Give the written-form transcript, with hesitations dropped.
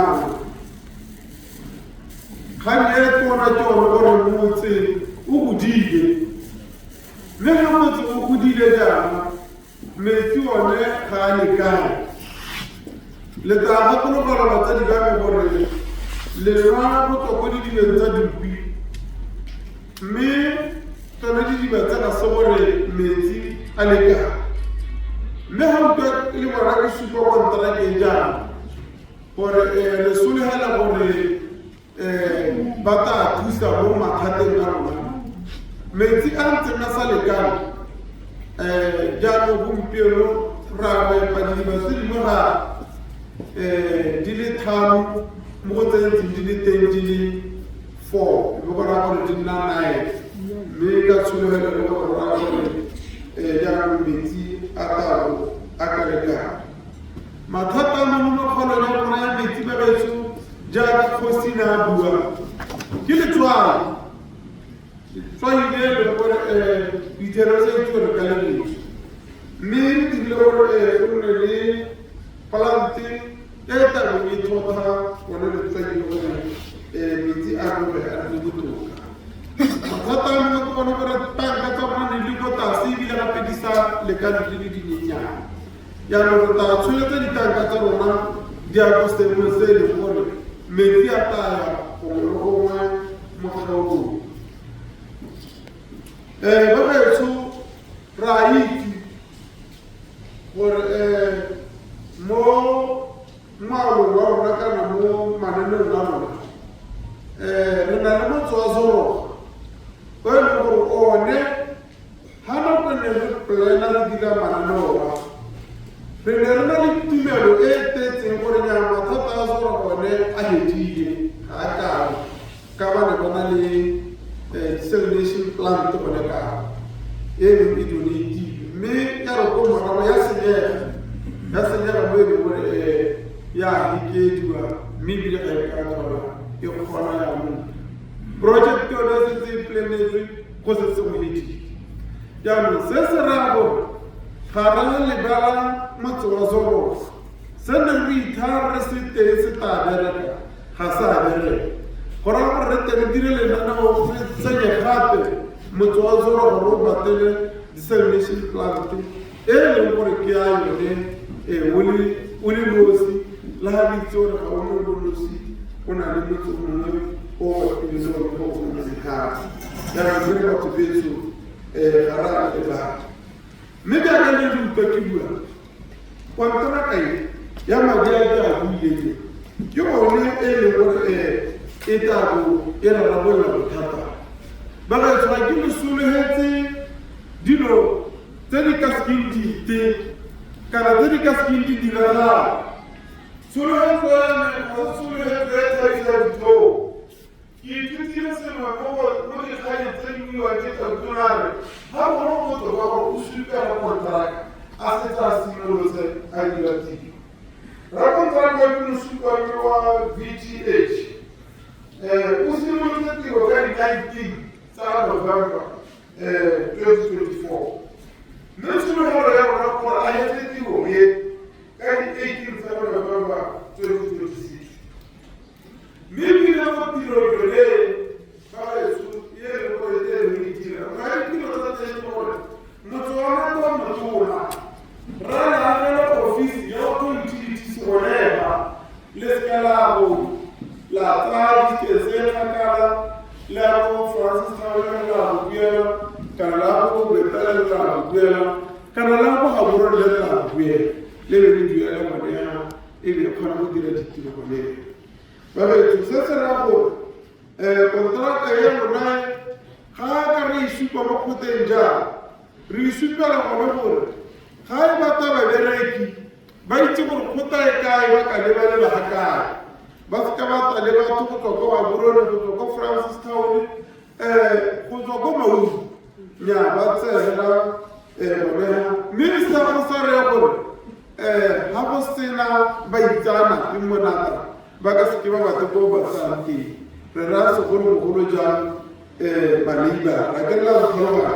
ngwana kgang e tona ke one gore motse o godile mme ga motse o godile jaana metsi one ga a lekane le tla gakologelwa batsadi ba me gore le nwa botlhoko didibeng tsa dikwi mme tsone didiba tsa ga se gore metsi a lekane mme ga utlwa le bona ke supa konterakeng jaana gore le solegela gore ba tla thusa mo mathateng a rona metsi a ntseng a sa lekane jaanong gompieno ra bepa didiba tse dingwe ga di le tharo mo go tsentseng di le teng di le 4 mo go raya gore di nna 9 mme ka tshologelo le go raya gore jaanong metsi a talo a ka lekane mathata a mo makgolong ya rona ya metsi ba betso jaaka kgosi na a bua ke letswai ile le gore dithero tse di gore ka le metsi mme re dirile gore go nne le plante e tabo e thota gone letswai le gore metsi a robe a le botoka mathata a mongwe ke gone gore tanka tsa rona di le ko tlase ebile gape di sa lekane di le dinyenyane jaanong re tla tsholetsa ditanka tsa rona di ya ko seemong se e leng gore metsi a taya gongwe le gongwe mo kgaolong ba gaetsho ra itse gore mo ngwalong wa rona kana mo mananeng a rona re na le motswazoroga o e leng gore one ga nako ne re plana re dira mananeo wa re ne re na le tumelo e tetseng gore nya mathata a sora one a hedile ga a kalo ka ba ne ba na le desalination plant gone kalo e leng e donatile mme ya re ko morago ya senyega mo e leng gore ya hikediwa mme ebile ga e ka thola e kgona ya mong project yone e setse e planetswe go setse go hedile jaanong se se raya gore ga ra lebala motse wa zoroga se ne re ithara re se teng se tla bereka ga sa bereka go raya gore re teng dire lenaneo re tsenye gape motse wa zoroga re o batele desalination plant e leng gore ke a yone o le nosi le ga ditse gore ga o mo le nosi o na le motse mongwe o batile gore o na le gape jaanong re batho betso ga ra lebala mme ke aka le utlwa ke bua konteraka ya madi a ke a buileng ke one e leng gore e tabo e rarabolla bothata ba gaetsho ga ke le sologetse dilo tse di ka sekeng dite kana tse di ka sekeng di diragala sologetso ya me ga se sologetso e tlhagisa dithoo ke ithutile sengwe mo dikganye tse di buiwa ke tautonare ga gone motho wa gore o supela konteraka a setse a simolotse a dira tiro rakonteraka ya pele supa wa VTH o simolotse tiro ka di-19 tsa November 2024 mme tshologelo ya rona gore a etse tiro ye ka di-18 tsa November 2026 mme ebile mo tiro yone ba gaetsho e leng gore e re e dira ga ditiro tsa teng gore motho wa nako wa motona ra nagela ofisi ya go utilities goneba le seka lago la tsaya diketse kgakala le ya go Francis Thabela la go buela kana la go Betela la go buela kana la go Gaboro le la go buela le be le duela madi a e be kgona go dira ditiro gone ba betso se se raya gore konteraka ya rona ga ka re isupa mo kgoteng jang re isupela gone gore ga e batla babereki ba itse gore kgota e kae ba ka lebelela ga kae ba seka batla le batho go tswa ko Gaborone go tswa ko Francis Town go tswa ko Maudi nya ba tseela bone mme le sego sa re ya gore ga go sena baitsana ke monata ba ka seke ba batla ko ba tsang teng re raya segolobogolo jang ba neighbor ra ke lela go tlhaloga